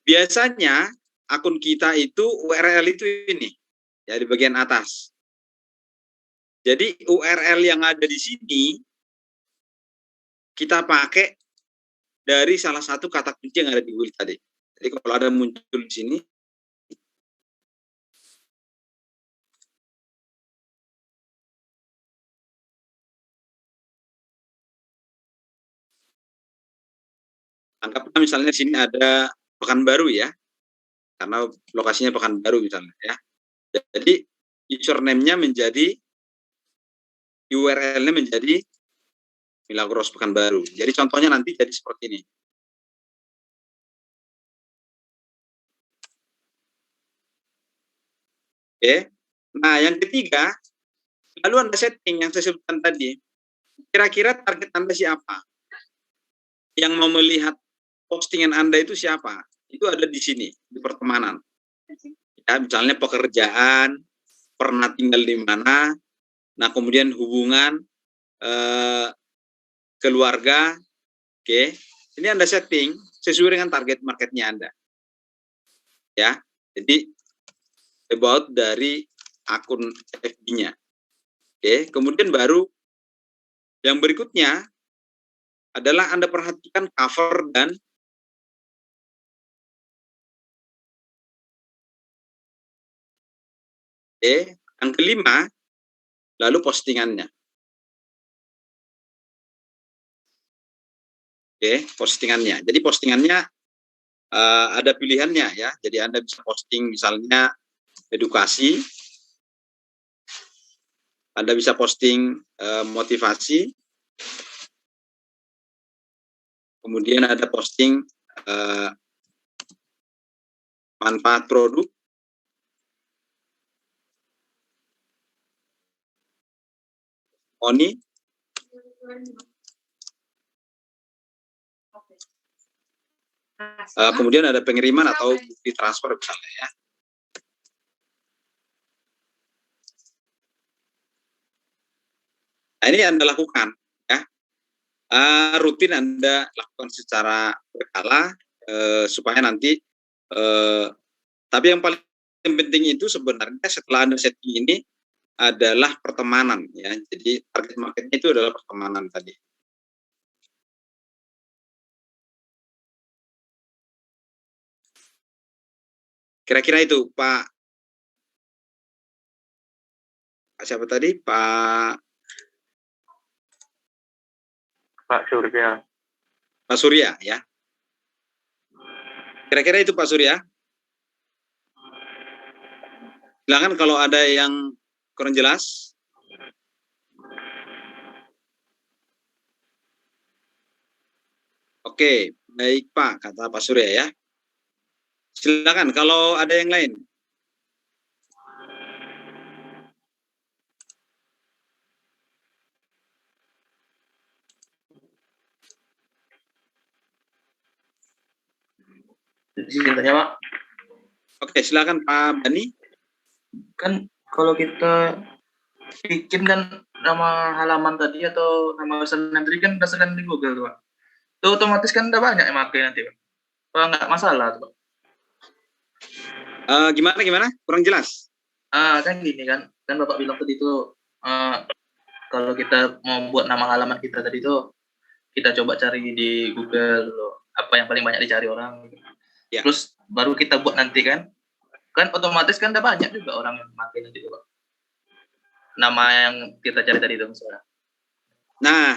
biasanya akun kita itu URL itu ini ya di bagian atas. Jadi URL yang ada di sini kita pakai dari salah satu kata kunci yang ada di Google tadi. Jadi kalau ada muncul di sini, anggaplah misalnya di sini ada Pekanbaru ya, karena lokasinya Pekanbaru misalnya ya. Jadi username-nya menjadi URL-nya menjadi Milagros Pekanbaru. Jadi contohnya nanti jadi seperti ini. Oke. Nah, yang ketiga, lalu Anda setting yang saya sebutkan tadi. Kira-kira target Anda siapa? Yang mau melihat postingan Anda itu siapa? Itu ada di sini, di pertemanan. Ya, misalnya pekerjaan, pernah tinggal di mana, nah kemudian hubungan, keluarga, oke. Ini Anda setting sesuai dengan target marketnya Anda. Ya, jadi about dari akun FB-nya. Oke, kemudian baru yang berikutnya adalah Anda perhatikan cover dan yang kelima, lalu postingannya. Postingannya. Jadi postingannya ada pilihannya ya. Jadi Anda bisa posting misalnya edukasi, Anda bisa posting motivasi, kemudian ada posting manfaat produk, Oni, kemudian ada pengiriman atau bukti transfer misalnya ya. Nah, ini Anda lakukan ya. Rutin Anda lakukan secara berkala supaya nanti tapi yang paling penting itu sebenarnya setelah Anda setting ini adalah pertemanan ya. Jadi target marketnya itu adalah pertemanan tadi. Kira-kira itu Pak siapa tadi? Pak Surya. Pak Surya ya. Kira-kira itu Pak Surya. Silakan kalau ada yang kurang jelas. Oke, baik Pak, kata Pak Surya ya. Silakan kalau ada yang lain. Izin tanya Pak. Oke, silakan Pak Bani. Kan kalau kita bikin kan nama halaman tadi atau nama username tadi kan berdasarkan di Google tuh Pak. Itu otomatis kan udah banyak yang pakai nanti Pak. Kalau nggak masalah tuh Pak. Gimana? Kurang jelas. Kan gini kan Bapak bilang tadi itu kalau kita mau buat nama halaman kita tadi itu kita coba cari di Google loh, apa yang paling banyak dicari orang. Ya. Terus baru kita buat nanti kan otomatis kan udah banyak juga orang yang pakai nanti Pak. Nama yang kita cari tadi itu misalnya. Nah,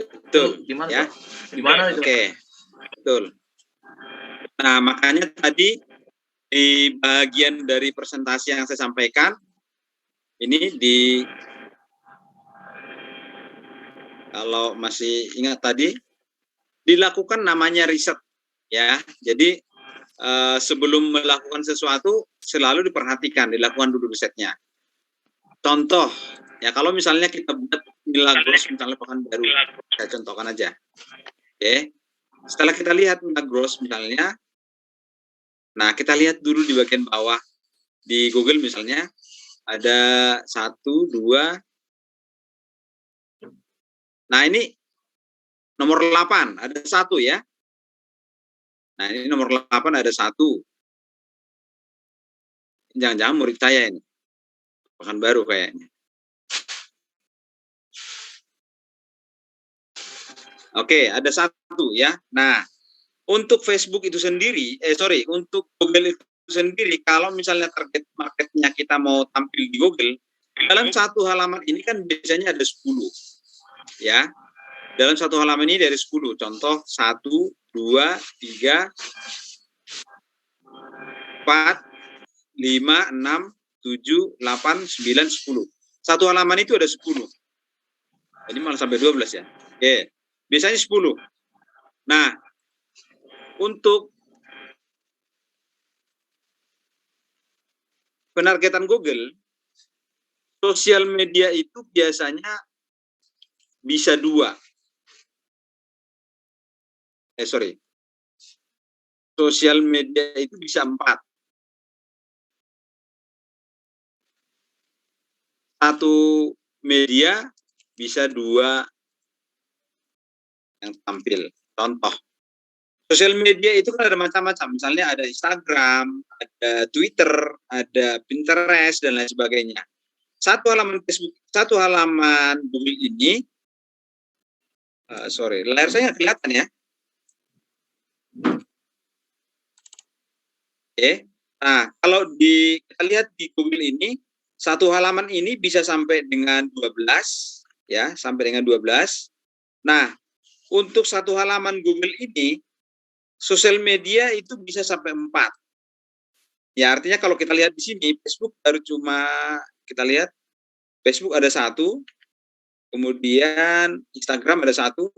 betul. Gimana ya? Pak? Gimana itu? Oke, betul. Nah, makanya tadi di bagian dari presentasi yang saya sampaikan, ini kalau masih ingat tadi, dilakukan namanya riset, ya. Jadi sebelum melakukan sesuatu selalu diperhatikan, dilakukan dulu risetnya. Contoh, ya kalau misalnya kita buat Milagros misalnya Pekanbaru, saya contohkan aja. Oke. Setelah kita lihat Milagros misalnya, nah kita lihat dulu di bagian bawah di Google misalnya ada 1, 2. Nah ini nomor 8 ada 1 ya. Nah ini nomor 8 ada 1. Jangan-jangan murid saya ini. Pekanbaru kayaknya. Oke, ada 1 ya. Nah, untuk Facebook itu sendiri, untuk Google itu sendiri, kalau misalnya target marketnya kita mau tampil di Google, dalam satu halaman ini kan biasanya ada 10. Ya. Dalam satu halaman ini dari 10. Contoh 1, 2, 3, 4, 5, 6, 7, 8, 9, 10. Satu halaman itu ada 10. Jadi malah sampai 12 ya. Oke. Biasanya 10. Nah, untuk penargetan Google, sosial media itu biasanya bisa 2. Sosial media itu bisa 4. Satu media bisa 2 yang tampil. Contoh, Sosial media itu kan ada macam-macam. Misalnya ada Instagram, ada Twitter, ada Pinterest, dan lain sebagainya. Satu halaman Facebook, satu halaman Google ini, sorry, layar saya nggak kelihatan ya. Oke. Nah, kalau kita lihat di Google ini, satu halaman ini bisa sampai dengan 12, ya, sampai dengan 12. Nah, untuk satu halaman Google ini, sosial media itu bisa sampai 4. Ya, artinya kalau kita lihat di sini, Facebook baru cuma, kita lihat, Facebook ada 1, kemudian Instagram ada 1,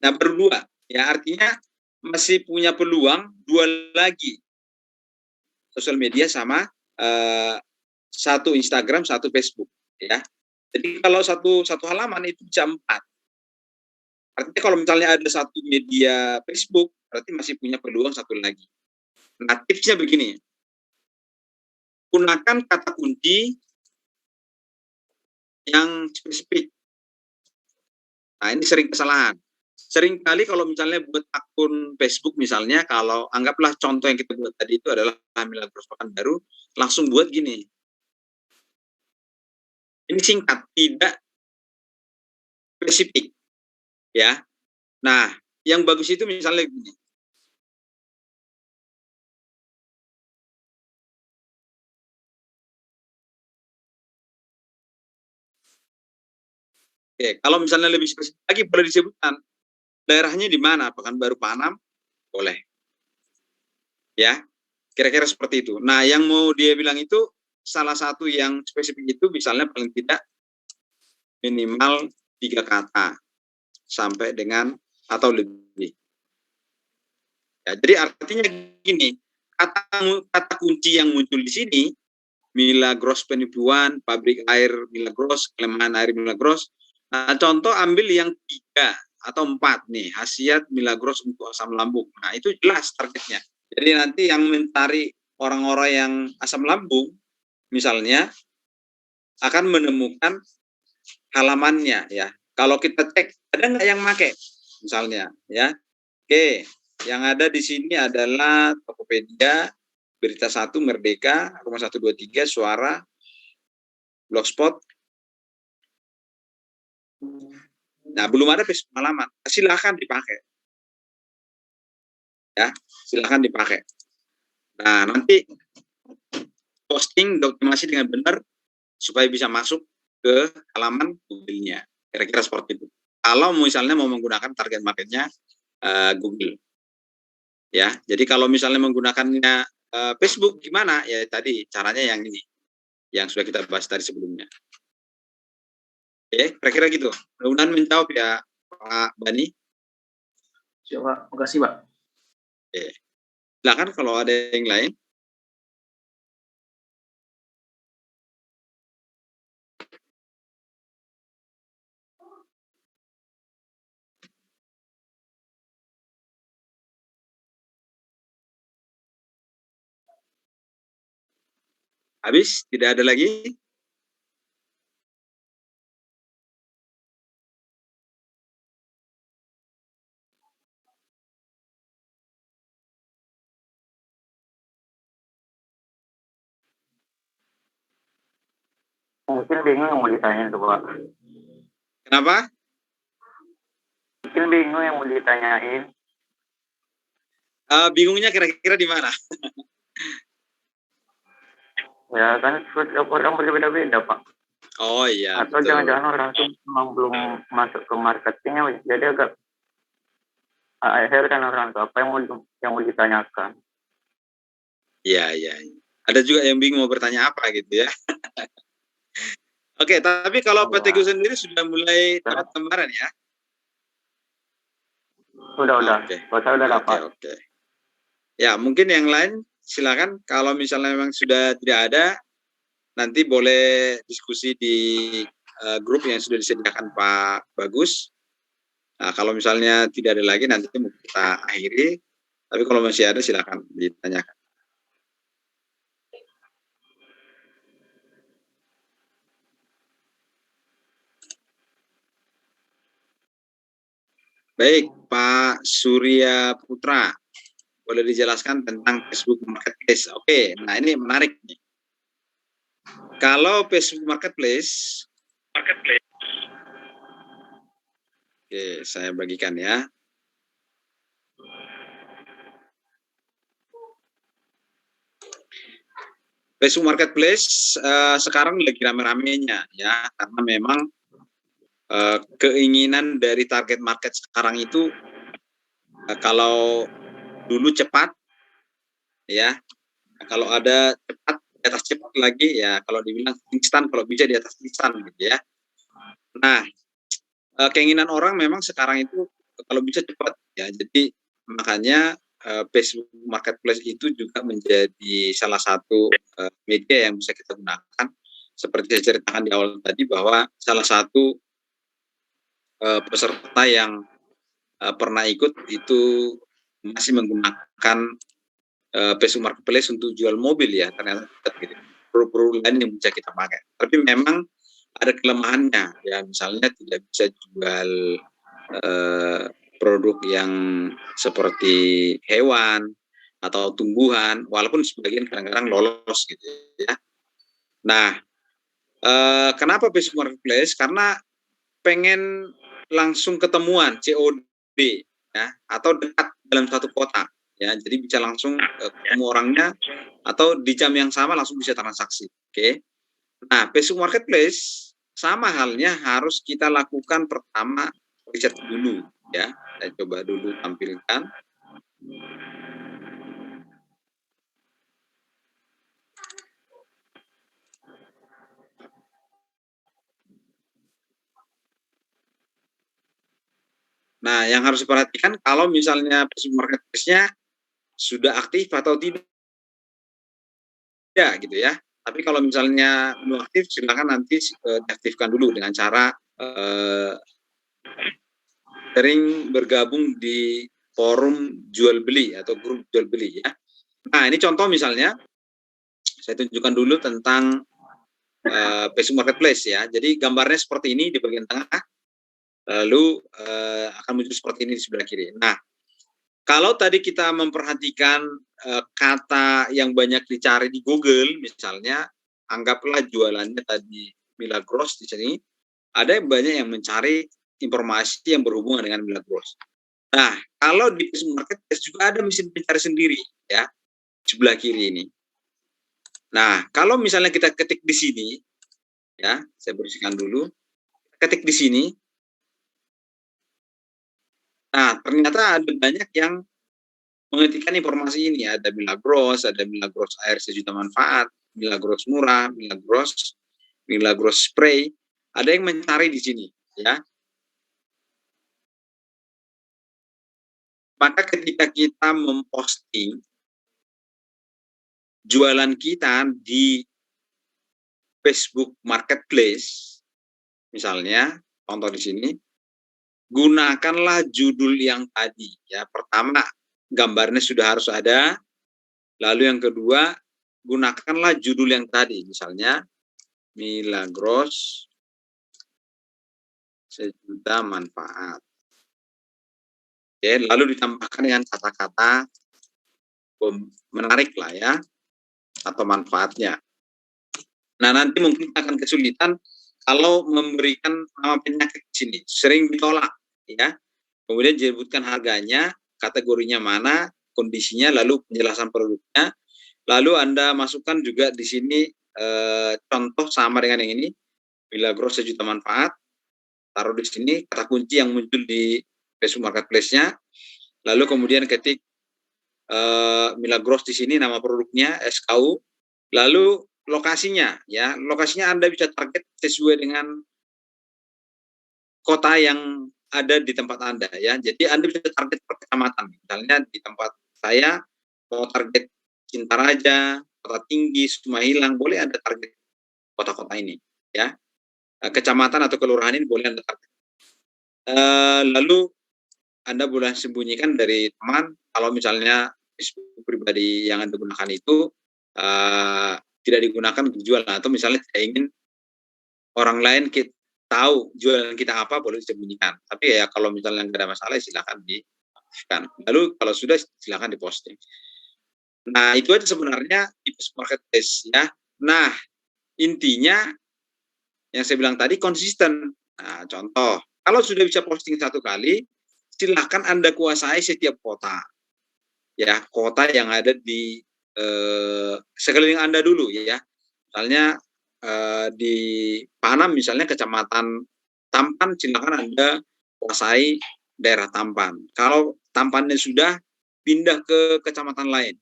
nah baru 2. Ya, artinya masih punya peluang 2 lagi. Sosial media sama 1 Instagram, 1 Facebook. Ya. Jadi kalau satu halaman itu bisa 4. Artinya kalau misalnya ada 1 media Facebook, berarti masih punya peluang 1 lagi. Nah, tipsnya begini. Gunakan kata kunci yang spesifik. Nah, ini sering kesalahan. Seringkali kalau misalnya buat akun Facebook misalnya, kalau anggaplah contoh yang kita buat tadi itu adalah Milagros Pekanbaru, langsung buat gini. Ini singkat, tidak spesifik. Ya. Nah, yang bagus itu misalnya gini. Oke, kalau misalnya lebih spesifik lagi boleh disebutkan daerahnya di mana, Pekanbaru Panam, boleh. Ya, kira-kira seperti itu. Nah, yang mau dia bilang itu salah satu yang spesifik itu misalnya paling tidak minimal 3 kata sampai dengan atau lebih. Ya, jadi artinya gini, kata kunci yang muncul di sini, Milagros Penipuan, pabrik air Milagros, kelemahan air Milagros. Nah, contoh ambil yang 3 atau 4 nih, khasiat Milagros untuk asam lambung. Nah, itu jelas targetnya. Jadi nanti yang mencari orang-orang yang asam lambung, misalnya, akan menemukan halamannya ya. Kalau kita cek, ada nggak yang pakai? Misalnya, ya. Oke, yang ada di sini adalah Tokopedia, Berita 1, Merdeka, Rumah 123, Suara, Blogspot. Nah, belum ada Facebook halaman. Silakan dipakai. Ya, silakan dipakai. Nah, nanti posting dokumentasi dengan benar supaya bisa masuk ke halaman Google-nya. Kira-kira seperti itu. Kalau misalnya mau menggunakan target marketnya Google. Ya, jadi kalau misalnya menggunakannya Facebook gimana? Ya tadi caranya yang ini, yang sudah kita bahas tadi sebelumnya. Oke, kira-kira gitu. Mudah-mudahan menjawab ya Pak Bani. Siap, Pak. Makasih, Pak. Oke. Silakan kalau ada yang lain. Habis? Tidak ada lagi? Mungkin bingung yang mau ditanya tuh Pak. Kenapa? Mungkin bingung yang mau ditanyain. Bingungnya kira-kira di mana? Ya kan setiap orang berbeda-beda Pak. Oh iya. Atau jangan-jangan orang itu memang belum masuk ke marketingnya, jadi agak akhir kan orang itu apa yang mau ditanyakan. Iya, iya. Ada juga yang bingung mau bertanya apa gitu ya. Oke, tapi kalau Pak Teguh sendiri sudah mulai dapat gambaran ya? Udah. Oke. Saya udah dapat. Oke. Ya, mungkin yang lain silakan. Kalau misalnya memang sudah tidak ada, nanti boleh diskusi di grup yang sudah disediakan Pak Bagus. Nah, kalau misalnya tidak ada lagi, nanti kita akhiri. Tapi kalau masih ada, silakan ditanyakan. Baik, Pak Surya Putra, boleh dijelaskan tentang Facebook Marketplace? Oke, nah ini menarik nih. Kalau Facebook Marketplace, oke, saya bagikan ya. Facebook Marketplace sekarang lagi rame-ramenya ya, karena memang keinginan dari target market sekarang itu kalau dulu cepat ya, kalau ada cepat di atas cepat lagi ya, kalau dibilang instan, kalau bisa di atas instan gitu ya. Nah, keinginan orang memang sekarang itu kalau bisa cepat ya, jadi makanya Facebook Marketplace itu juga menjadi salah satu media yang bisa kita gunakan. Seperti saya ceritakan di awal tadi bahwa salah satu peserta yang pernah ikut itu masih menggunakan Facebook Marketplace untuk jual mobil ya, ternyata gitu. Produk-produk lain yang bisa kita pakai. Tapi memang ada kelemahannya ya, misalnya tidak bisa jual produk yang seperti hewan atau tumbuhan, walaupun sebagian kadang-kadang lolos gitu ya. Nah, kenapa Facebook Marketplace? Karena pengen langsung ketemuan COD ya, atau dekat dalam satu kota ya, jadi bisa langsung ketemu orangnya atau di jam yang sama langsung bisa transaksi. Oke. Nah, Facebook Marketplace sama halnya harus kita lakukan pertama riset dulu ya. Saya coba dulu tampilkan. Nah, yang harus diperhatikan kalau misalnya Facebook Marketplace-nya sudah aktif atau tidak gitu ya. Tapi kalau misalnya belum aktif, silakan nanti diaktifkan dulu dengan cara sering bergabung di forum jual beli atau grup jual beli ya. Nah, ini contoh misalnya, saya tunjukkan dulu tentang Facebook Marketplace ya. Jadi gambarnya seperti ini di bagian tengah, lalu akan muncul seperti ini di sebelah kiri. Nah, kalau tadi kita memperhatikan kata yang banyak dicari di Google, misalnya, anggaplah jualannya tadi Milagros di sini, ada banyak yang mencari informasi yang berhubungan dengan Milagros. Nah, kalau di Facebook Marketplace juga ada mesin pencari sendiri ya, sebelah kiri ini. Nah, kalau misalnya kita ketik di sini, ya, saya bersihkan dulu, ketik di sini. Nah, ternyata ada banyak yang mengetikkan informasi ini. Ada Milagros air sejuta manfaat, Milagros murah, Milagros spray. Ada yang mencari di sini, ya. Maka ketika kita memposting jualan kita di Facebook Marketplace, misalnya, contoh di sini, gunakanlah judul yang tadi. Ya, pertama, gambarnya sudah harus ada. Lalu yang kedua, gunakanlah judul yang tadi. Misalnya, Milagros sejuta manfaat. Oke, lalu ditambahkan dengan kata-kata menarik lah ya, atau manfaatnya. Nah, nanti mungkin akan kesulitan kalau memberikan nama penyakit di sini, sering ditolak ya. Kemudian disebutkan harganya, kategorinya mana, kondisinya, lalu penjelasan produknya. Lalu Anda masukkan juga di sini contoh sama dengan yang ini, Milagros sejuta manfaat. Taruh di sini kata kunci yang muncul di Facebook Marketplace-nya. Lalu kemudian ketik Milagros di sini nama produknya, SKU. Lalu lokasinya ya, lokasinya Anda bisa target sesuai dengan kota yang ada di tempat Anda ya. Jadi Anda bisa target per kecamatan. Misalnya di tempat saya mau target Cintaraja, Kota Tinggi, Sumahilang, boleh Anda target kota-kota ini ya. Kecamatan atau kelurahan ini boleh Anda target. Lalu Anda boleh sembunyikan dari teman kalau misalnya Facebook pribadi yang Anda gunakan itu tidak digunakan untuk jualan, atau misalnya tidak ingin orang lain tahu jualan kita apa, boleh disembunyikan. Tapi ya kalau misalnya nggak ada masalah, silakan aktifkan. Lalu kalau sudah silakan diposting. Nah, itu aja sebenarnya tips marketplace ya. Nah, intinya yang saya bilang tadi konsisten. Nah, contoh, kalau sudah bisa posting 1 kali, silakan Anda kuasai setiap kota. Ya, kota yang ada di sekeliling Anda dulu ya. Misalnya di Panam misalnya Kecamatan Tampan, silakan Anda kuasai daerah Tampan. Kalau Tampannya sudah, pindah ke kecamatan lain.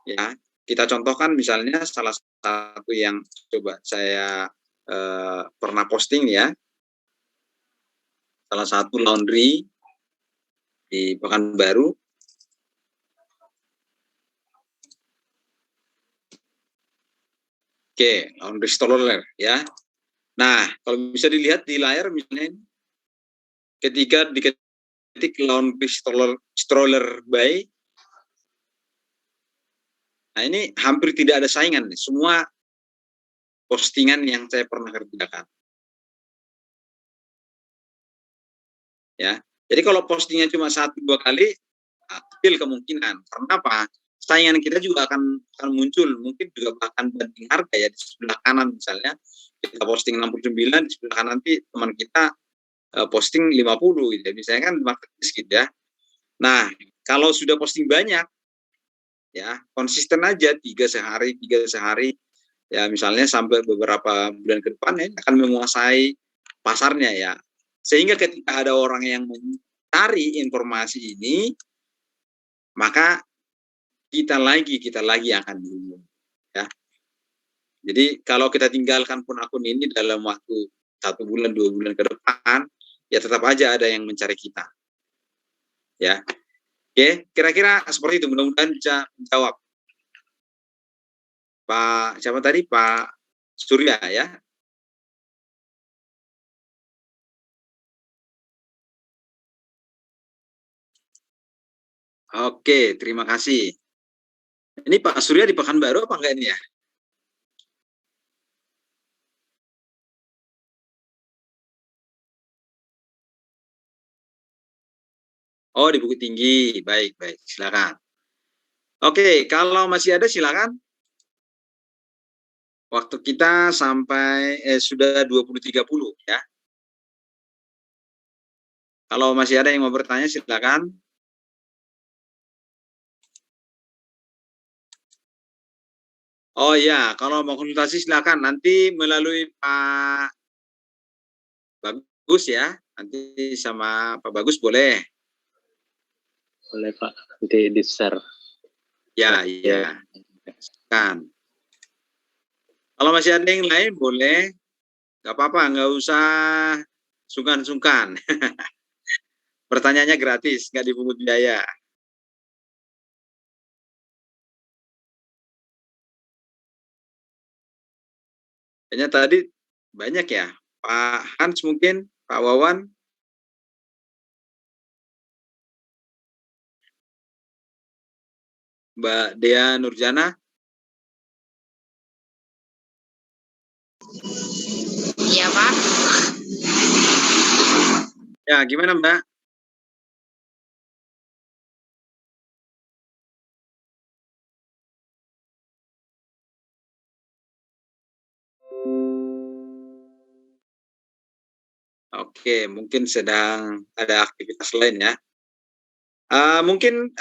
Ya, kita contohkan misalnya salah satu yang coba saya pernah posting ya, salah satu laundry di Pekanbaru. Oke, laundry stroller ya. Nah, kalau bisa dilihat di layar misalnya ketika diketik laundry stroller by, nah ini hampir tidak ada saingan nih, semua postingan yang saya pernah kerjakan. Ya, jadi kalau postingnya cuma 1-2 kali, kecil kemungkinan. Karena apa? Saingan kita juga akan muncul, mungkin juga bahkan banding harga ya, di sebelah kanan misalnya kita posting 69, di sebelah kanan nanti teman kita posting 50 gitu ya, misalnya kan marketplace gitu ya. Nah, kalau sudah posting banyak ya, konsisten aja 3 sehari ya, misalnya sampai beberapa bulan ke depan ya akan menguasai pasarnya ya. Sehingga ketika ada orang yang mencari informasi ini, maka kita lagi akan bingung ya. Jadi kalau kita tinggalkan pun akun ini dalam waktu 1 bulan 2 bulan ke depan, ya tetap aja ada yang mencari kita ya. Oke, kira-kira seperti itu, mudah-mudahan bisa menjawab. Pak siapa tadi, Pak Surya ya. Oke, terima kasih. Ini Pak Surya di Pekanbaru apa enggak ini ya? Oh, di Bukit Tinggi. Baik, baik. Silakan. Oke, kalau masih ada silakan. Waktu kita sampai sudah 20.30 ya. Kalau masih ada yang mau bertanya silakan. Oh ya, kalau mau konsultasi silakan nanti melalui Pak Bagus ya. Nanti sama Pak Bagus boleh. Boleh Pak, nanti di-share. Ya, iya. Kan. Kalau masih ada yang lain boleh. Nggak apa-apa, nggak usah sungkan-sungkan. Pertanyaannya gratis, nggak dipungut biaya. Kayaknya tadi banyak ya. Pak Hans mungkin, Pak Wawan. Mbak Dea Nurjana. Iya, Pak. Ya, gimana Mbak? Oke, mungkin sedang ada aktivitas lain ya. Mungkin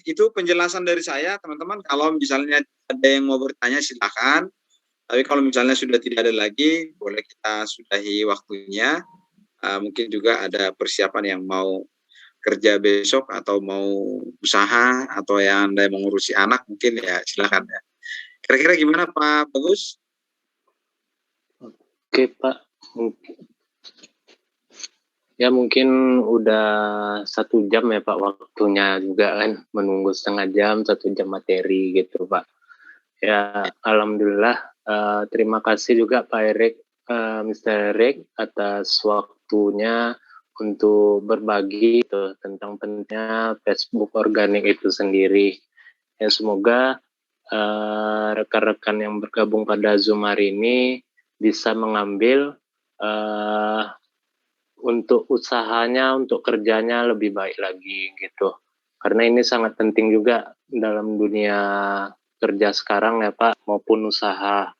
itu penjelasan dari saya, teman-teman. Kalau misalnya ada yang mau bertanya, silakan. Tapi kalau misalnya sudah tidak ada lagi, boleh kita sudahi waktunya. Mungkin juga ada persiapan yang mau kerja besok atau mau usaha atau yang Anda mengurusi anak, mungkin ya silakan ya. Kira-kira gimana Pak Bagus? Oke Pak, ya mungkin udah 1 jam ya Pak waktunya juga kan, menunggu setengah jam, 1 jam materi gitu Pak. Ya alhamdulillah, terima kasih juga Pak Erik, Mr. Erik atas waktunya untuk berbagi gitu, tentang pentingnya Facebook organik itu sendiri. Ya semoga rekan-rekan yang bergabung pada Zoom hari ini bisa mengambil untuk usahanya, untuk kerjanya lebih baik lagi gitu. Karena ini sangat penting juga dalam dunia kerja sekarang ya Pak, maupun usaha.